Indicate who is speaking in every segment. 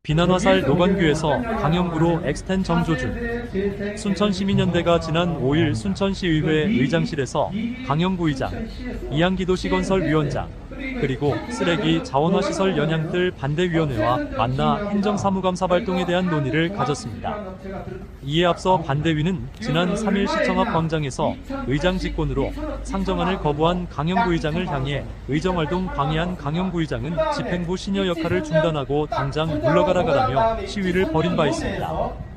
Speaker 1: 비난화살 노관교에서 강영구로 엑스텐 정조준. 순천시민연대가 지난 5일 순천시의회 의장실에서 강영구 의장, 이양기도시 건설위원장, 그리고 쓰레기 자원화시설 연양들 반대위원회와 만나 행정사무감사 발동에 대한 논의를 가졌습니다. 이에 앞서 반대위는 지난 3일 시청 앞 광장에서 의장 직권으로 상정안을 거부한 강영구 의장을 향해 의정활동 방해한 강영구 의장은 집행부 신여 역할을 중단하고 당장 물러가라가라며 시위를 벌인 바 있습니다.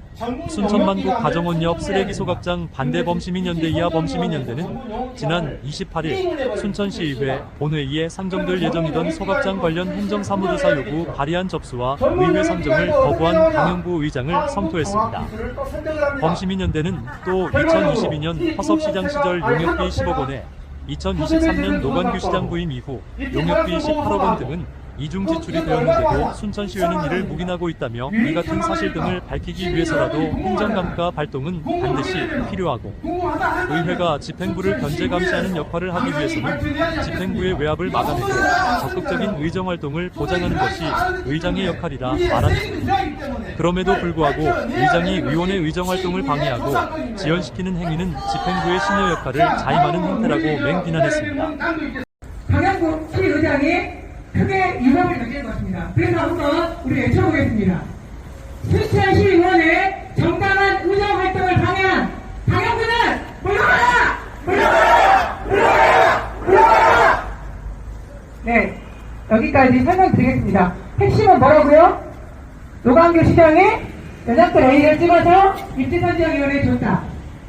Speaker 1: 순천만국 가정원 옆 쓰레기 소각장 반대 범시민연대 이하 범시민연대는 지난 28일 순천시의회 본회의에 상정될 예정이던 소각장 관련 행정사무조사 요구 발의안 접수와 의회 상정을 거부한 강영구 의장을 성토했습니다. 범시민연대는 또 2022년 허석시장 시절 용역비 10억 원에 2023년 노관규 시장 부임 이후 용역비 18억 원 등은 이중 지출이 되었는데도 순천시의회는 이를 묵인하고 있다며 이 같은 사실 등을 밝히기 위해서라도 행정감가 발동은 반드시 필요하고 의회가 집행부를 견제 감시하는 역할을 하기 위해서는 집행부의 외압을 막아내고 적극적인 의정활동을 보장하는 것이 의장의 역할이라 말합니다. 그럼에도 불구하고 의장이 의원의 의정활동을 방해하고 지연시키는 행위는 집행부의 신여 역할을 자임하는 행태라고 맹비난했습니다.
Speaker 2: 강영구 시의장이 크게 유감을 느끼는 것입니다. 그래서 한번 우리 외쳐보겠습니다. 순천시의원의 정당한 의정활동을 방해한 강영구는 물러가라! 물러가라! 물러가라! 물러가라! 네, 여기까지 설명드리겠습니다. 핵심은 뭐라고요? 노관규 시장의 연합들 A를 찍어서 입지선정위원회에 줬다.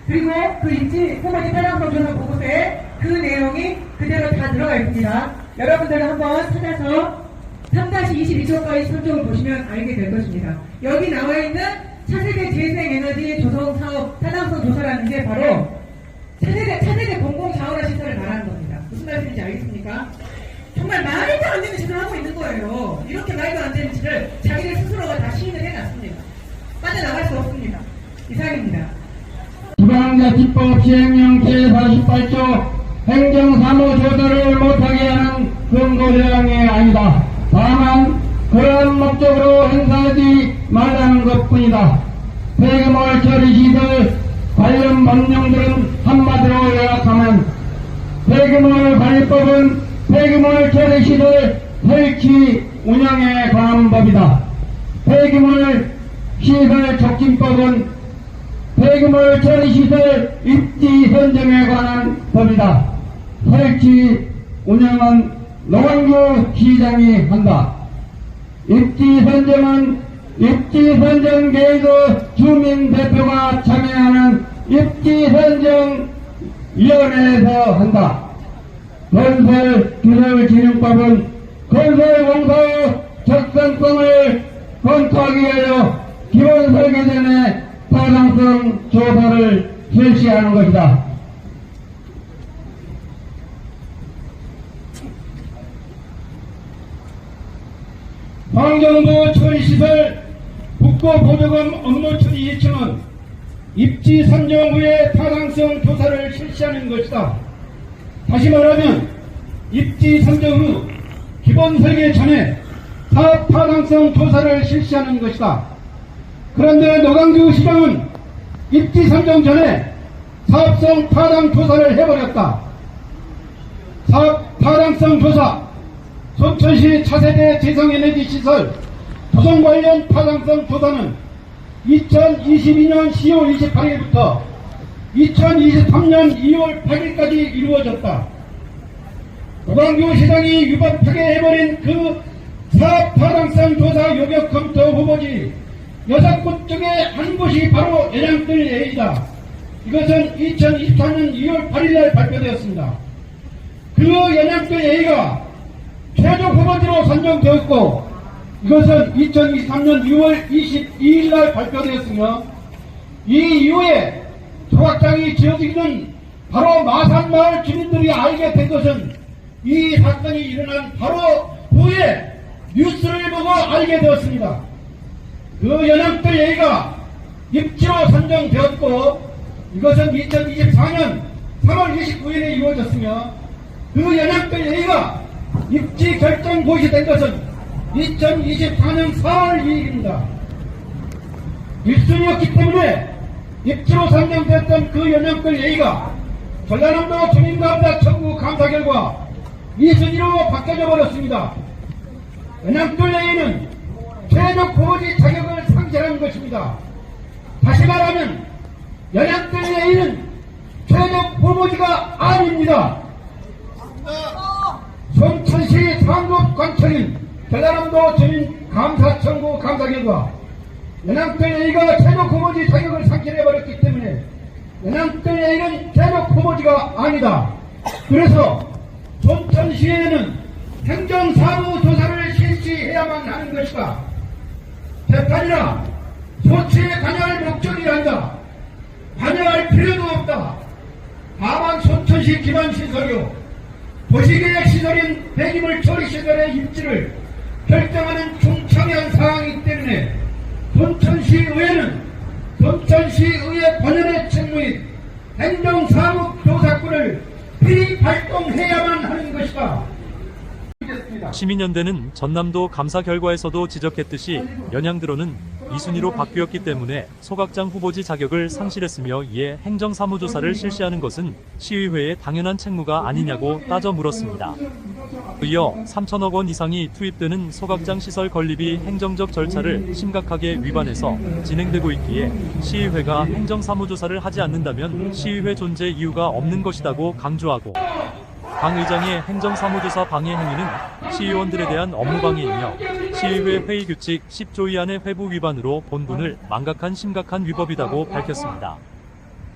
Speaker 2: 그리고 그 입지 소모지 편향성 조사 보고서에 그 내용이 그대로 다 들어가 있습니다. 여러분들은 한번 찾아서 3-22조까지 선정을 보시면 알게 될 것입니다. 여기 나와 있는 차세대 재생에너지 조성사업 타당성 조사라는 게 바로 차세대 공공자원화 시설을 말하는 겁니다. 무슨 말씀인지 알겠습니까? 정말 말도 안 되는 짓을 하고 있는 거예요. 이렇게 말도 안 되는 짓을 자기들 스스로가 다 시인을 해놨습니다. 빠져나갈 수 없습니다. 이상입니다.
Speaker 3: 지방자치법 시행령 제48조 행정사무조사를 못하게 하는 근거조항이 아니다. 다만 그러한 목적으로 행사하지 말라는 것뿐이다. 폐기물 처리시설 관련 법령들은 한마디로 요약하면 폐기물 관리법은 폐기물 처리시설 설치 운영에 관한 법이다. 폐기물 시설 촉진법은 폐기물 처리시설 입지 선정에 관한 법이다. 설치 운영은 노관규 시장이 한다. 입지 선정은 입지 선정 계획의 주민 대표가 참여하는 입지 선정 위원회에서 한다. 건설 기술 진흥법은 건설 공사의 적성성을 검토하기 위하여 기본 설계 전에 타당성 조사를 실시하는 것이다. 환경부 처리시설 국고보조금 업무 처리 예청은 입지 선정 후에 타당성 조사를 실시하는 것이다. 다시 말하면 입지 선정 후 기본 설계 전에 사업 타당성 조사를 실시하는 것이다. 그런데 노관규 시장은 입지 선정 전에 사업성 타당 조사를 해버렸다. 사업 타당성 조사, 순천시 차세대 재생에너지 시설 조성 관련 타당성 조사는 2022년 10월 28일부터 2023년 2월 8일까지 이루어졌다. 노관규 시장이 위법하게 해버린 그 사업 타당성 조사 요격 검토 후보지 6곳 중에 한 곳이 바로 연양들 A이다. 이것은 2024년 2월 8일날 발표되었습니다. 그 연양들 A가 최종 후보지로 선정되었고 이것은 2023년 6월 22일날 발표되었으며 이 이후에 소각장이 지어지기는 바로 마산마을 주민들이 알게 된 것은 이 사건이 일어난 바로 후에 뉴스를 보고 알게 되었습니다. 그 연합들 A가 입지로 선정되었고 이것은 2024년 3월 29일에 이루어졌으며 그 연합들 A가 입지 결정 고시된 것은 2024년 4월 2일입니다. 1순위였기 때문에 입지로 선정됐던 그 연령별 예의가 전라남도 주민감사 청구 감사 결과 2순위로 바뀌어져 버렸습니다. 연령별 예의는 최종 후보지 자격을 상실하는 것입니다. 다시 말하면 연령별 예의는 최종 후보지가 아닙니다. 순천시 상급관청인 전라남도 주민감사 청구 감사 결과 연령별 예의가 최종 후보지 자격을 상실해버렸기 때문에 연령별 예의는 최종 후보지가 아니다. 그래서 순천시에는 행정사무조사를 실시해야만 하는 것이다. 재판이나 소치에 관여할 목적이란다. 관여할 필요도 없다. 다만 순천시 기반시설이요 도시계획시설인 폐기물 처리시설의 입지를 결정하는 중청한 사항이기 때문에 순천시의회는 순천시의회 본연의 책무인 행정사무조사권을 필히 발동해야만 하는 것이다.
Speaker 1: 시민연대는 전남도 감사 결과에서도 지적했듯이 연양들어는 2순위로 바뀌었기 때문에 소각장 후보지 자격을 상실했으며 이에 행정사무조사를 실시하는 것은 시의회의 당연한 책무가 아니냐고 따져 물었습니다. 이어 3천억 원 이상이 투입되는 소각장 시설 건립이 행정적 절차를 심각하게 위반해서 진행되고 있기에 시의회가 행정사무조사를 하지 않는다면 시의회 존재 이유가 없는 것이라고 강조하고 강 의장의 행정사무조사 방해 행위는 시의원들에 대한 업무 방해이며 시의회 회의규칙 10조 이하의 회부 위반으로 본분을 망각한 심각한 위법이라고 밝혔습니다.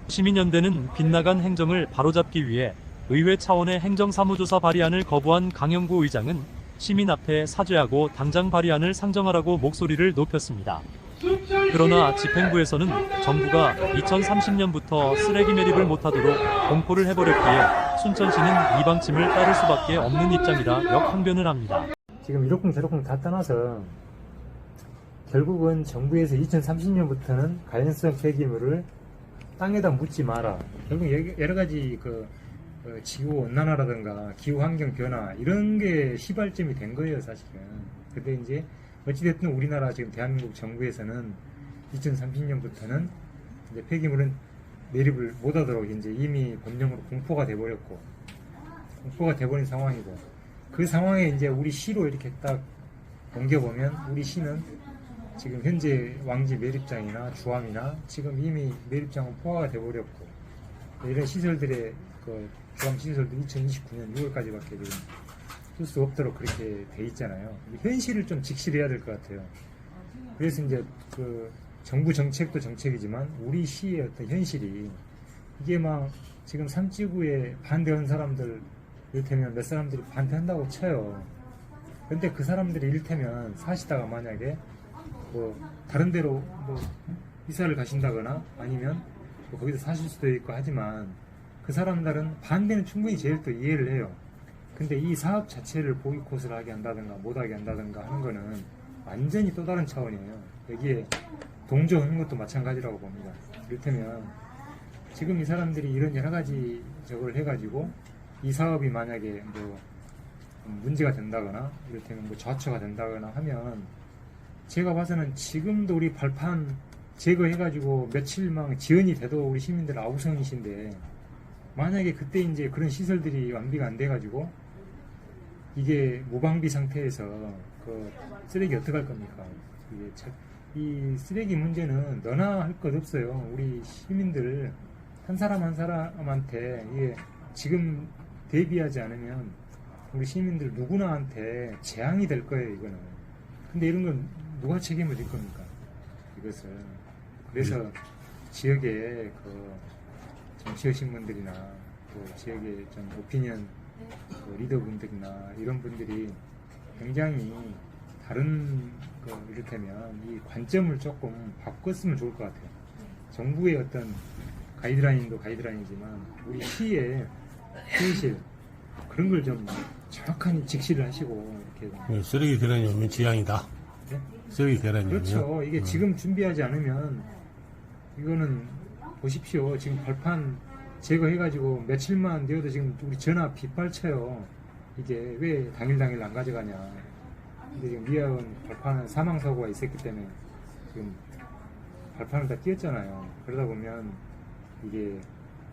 Speaker 1: 시민연대는 빗나간 행정을 바로잡기 위해 의회 차원의 행정사무조사 발의안을 거부한 강영구 의장은 시민 앞에 사죄하고 당장 발의안을 상정하라고 목소리를 높였습니다. 그러나 집행부에서는 정부가 2030년부터 쓰레기 매립을 못하도록 공포를 해버렸기에 순천시는 이 방침을 따를 수밖에 없는 입장이라 역항변을 합니다.
Speaker 4: 지금 1호품, 제로품 다 떠나서 결국은 정부에서 2030년부터는 가연성 폐기물을 땅에다 묻지 마라. 결국 여러 가지 지구 온난화라든가 기후 환경 변화 이런 게 시발점이 된 거예요, 사실은. 근데 이제 어찌됐든 우리나라 지금 대한민국 정부에서는 2030년부터는 이제 폐기물은 매립을 못하도록 이제 이미 법령으로 공포가 돼버렸고, 공포가 돼버린 상황이고, 그 상황에 이제 우리 시로 이렇게 딱 옮겨보면 우리 시는 지금 현재 왕지 매립장이나 주암이나 지금 이미 매립장은 포화가 돼버렸고, 이런 시설들의 주암 시설도 2029년 6월까지밖에 지금 쓸 수 없도록 그렇게 돼 있잖아요. 현실을 좀 직시해야 될 것 같아요. 그래서 이제 정부 정책도 정책이지만 우리 시의 어떤 현실이 이게 막 지금 삼지구에 반대하는 사람들 이를테면 몇 사람들이 반대한다고 쳐요. 근데 그 사람들이 이를테면 사시다가 만약에 다른 데로 이사를 가신다거나 아니면 거기서 사실 수도 있고 하지만 그 사람들은 반대는 충분히 제일 또 이해를 해요. 근데 이 사업 자체를 보이콧을 하게 한다든가 못하게 한다든가 하는 거는 완전히 또 다른 차원이에요. 여기에 동조하는 것도 마찬가지라고 봅니다. 이를테면 지금 이 사람들이 이런 여러 가지 저걸 해가지고 이 사업이 만약에 문제가 된다거나 이를테면 좌초가 된다거나 하면 제가 봐서는 지금도 우리 발판 제거해가지고 며칠만 지연이 돼도 우리 시민들 아우성이신데 만약에 그때 이제 그런 시설들이 완비가 안 돼가지고 이게 무방비 상태에서 쓰레기 어떡할 겁니까? 이 쓰레기 문제는 너나 할 것 없어요. 우리 시민들 한 사람 한 사람한테 이게 지금 대비하지 않으면 우리 시민들 누구나한테 재앙이 될 거예요, 이거는. 근데 이런 건 누가 책임을 질 겁니까? 이것을. 그래서 지역에 정치하신 분들이나 또 지역의 좀 오피니언 리더분들이나 이런 분들이 굉장히 다른 이를테면 이 관점을 조금 바꿨으면 좋을 것 같아요. 정부의 어떤 가이드라인도 가이드라인이지만 우리 시의 현실 그런 걸 좀 정확하게 직시를 하시고 이렇게
Speaker 5: 쓰레기 대란이 오면 지향이다.
Speaker 4: 네?
Speaker 5: 쓰레기 대란이 오면
Speaker 4: 그렇죠. 이게 지금 준비하지 않으면 이거는 보십시오. 지금 발판 제거해가지고 며칠만 되어도 지금 우리 전화 빗발쳐요. 이게 왜 당일 안 가져가냐. 근데 지금 미아원 발판 사망사고가 있었기 때문에 지금 발판을 다 띄었잖아요. 그러다 보면 이게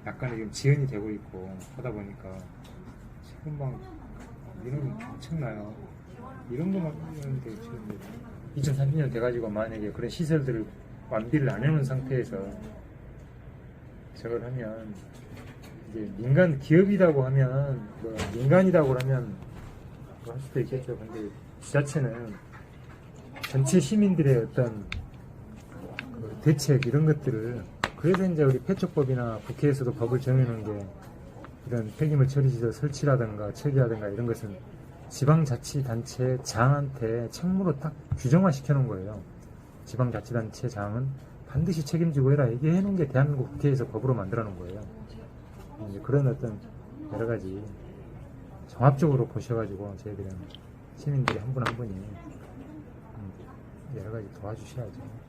Speaker 4: 약간의 지금 지연이 되고 있고 하다 보니까 지금 막 이런 게 엄청나요. 이런 것만 하는데 지금 2030년 돼가지고 만약에 그런 시설들을 완비를 안 해놓은 상태에서 저걸 하면 이제 민간 기업이라고 하면 뭐 민간이라고 하면 뭐 할 수도 있겠죠. 근데 지자체는 전체 시민들의 어떤 그 대책 이런 것들을 그래서 이제 우리 폐촉법이나 국회에서도 법을 정해놓은 게 이런 폐기물 처리시설 설치라든가 처리라든가 이런 것은 지방자치단체 장한테 책무로 딱 규정화 시켜놓은 거예요. 지방자치단체 장은 반드시 책임지고 해라 얘기해놓은 게 대한민국 국회에서 법으로 만들어 놓은 거예요. 이제 그런 어떤 여러 가지 종합적으로 보셔가지고 저희들은 시민들이 한 분 한 분이 여러 가지 도와주셔야죠.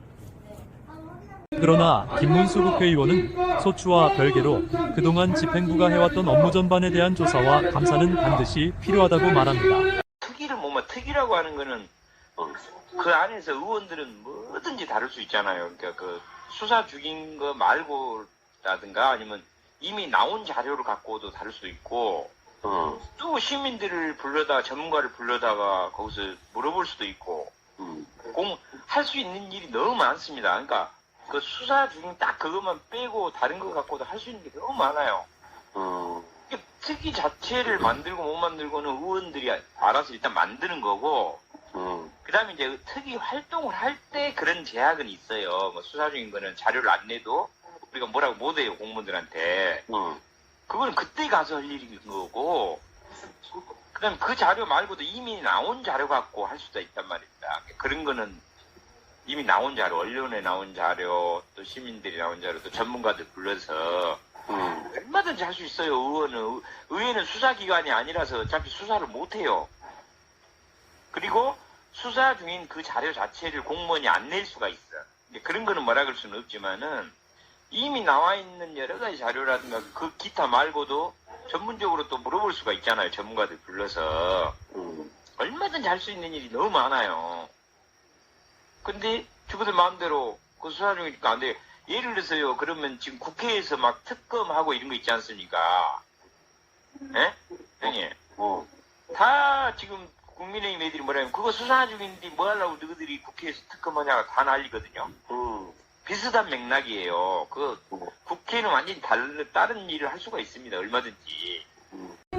Speaker 1: 그러나 김문수 국회의원은 소추와 별개로 그동안 집행부가 해왔던 업무 전반에 대한 조사와 감사는 반드시 필요하다고 말합니다.
Speaker 6: 특위를 특위라고 하는 거는 그 안에서 의원들은 뭐든지 다룰 수 있잖아요. 그러니까 그 수사 중인 거 말고라든가 아니면 이미 나온 자료를 갖고도 다룰 수도 있고 또 시민들을 불러다가 전문가를 불러다가 거기서 물어볼 수도 있고 할 수 있는 일이 너무 많습니다. 그러니까 그 수사 중인 딱 그것만 빼고 다른 거 갖고도 할 수 있는 게 너무 많아요. 특위 자체를 만들고 못 만들고는 의원들이 알아서 일단 만드는 거고 그 다음에 이제 특위 활동을 할 때 그런 제약은 있어요. 뭐 수사 중인 거는 자료를 안 내도 우리가 뭐라고 못해요, 공무원들한테. 그거는 그때 가서 할 일인 거고, 그 다음에 그 자료 말고도 이미 나온 자료 갖고 할 수도 있단 말입니다. 그런 거는 이미 나온 자료, 언론에 나온 자료, 또 시민들이 나온 자료, 또 전문가들 불러서 얼마든지 할 수 있어요, 의원은. 의회는 수사기관이 아니라서 어차피 수사를 못해요. 그리고 수사 중인 그 자료 자체를 공무원이 안 낼 수가 있어. 그런 거는 뭐라 그럴 수는 없지만은 이미 나와 있는 여러 가지 자료라든가 그 기타 말고도 전문적으로 또 물어볼 수가 있잖아요. 전문가들 불러서. 얼마든지 할 수 있는 일이 너무 많아요. 근데 저거들 마음대로 그 수사 중이니까 안 돼요. 예를 들어서요. 그러면 지금 국회에서 막 특검하고 이런 거 있지 않습니까? 예? 형님. 다 지금 국민의힘 애들이 뭐라면 그거 수사 중인데 뭐 하려고 너희들이 국회에서 특검하냐가 다 난리거든요. 비슷한 맥락이에요. 국회는 완전히 다른 일을 할 수가 있습니다. 얼마든지.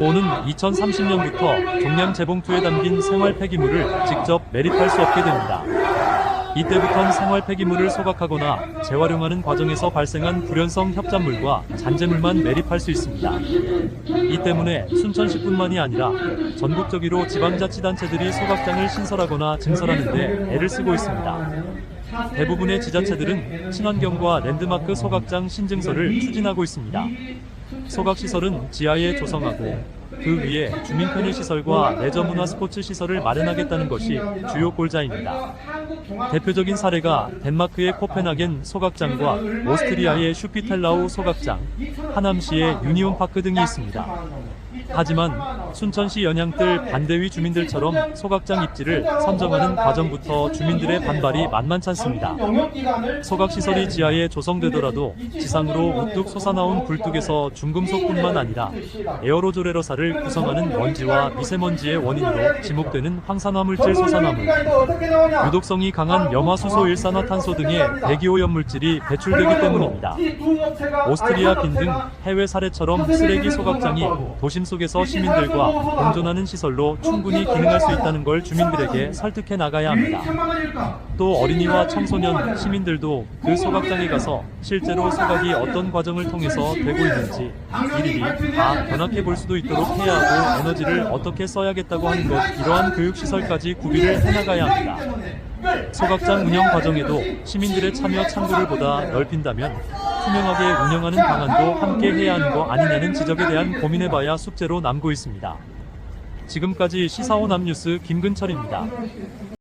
Speaker 1: 오는 2030년부터 종량 재봉투에 담긴 생활 폐기물을 직접 매립할 수 없게 됩니다. 이때부턴 생활 폐기물을 소각하거나 재활용하는 과정에서 발생한 불연성 협작물과 잔재물만 매립할 수 있습니다. 이 때문에 순천시뿐만이 아니라 전국적으로 지방자치단체들이 소각장을 신설하거나 증설하는 데 애를 쓰고 있습니다. 대부분의 지자체들은 친환경과 랜드마크 소각장 신증설을 추진하고 있습니다. 소각시설은 지하에 조성하고 그 위에 주민 편의 시설과 레저 문화 스포츠 시설을 마련하겠다는 것이 주요 골자입니다. 대표적인 사례가 덴마크의 코펜하겐 소각장과 오스트리아의 슈피텔라우 소각장, 하남시의 유니온파크 등이 있습니다. 하지만 순천시 연양뜰 반대위 주민들처럼 소각장 입지를 선정하는 과정부터 주민들의 반발이 만만찮습니다. 소각시설이 지하에 조성되더라도 지상으로 우뚝 솟아나온 굴뚝에서 중금속뿐만 아니라 에어로졸 에러사를 구성하는 먼지와 미세먼지의 원인으로 지목되는 황산화물질 솟아나물, 유독성이 강한 염화수소 일산화탄소 등의 대기오염물질이 배출되기 때문입니다. 오스트리아 빈 등 해외 사례처럼 쓰레기 소각장이 도심 속에서 시민들과 공존하는 시설로 충분히 기능할 수 있다는 걸 주민들에게 설득해 나가야 합니다. 또 어린이와 청소년, 시민들도 그 소각장에 가서 실제로 소각이 어떤 과정을 통해서 되고 있는지 일일이 다 견학해 볼 수도 있도록 해야 하고 에너지를 어떻게 써야겠다고 하는 것, 이러한 교육시설까지 구비를 해나가야 합니다. 소각장 운영 과정에도 시민들의 참여 창구를 보다 넓힌다면 투명하게 운영하는 방안도 함께 해야 하는 거 아니냐는 지적에 대한 고민해봐야 숙제로 남고 있습니다. 지금까지 시사온 앞뉴스 김근철입니다.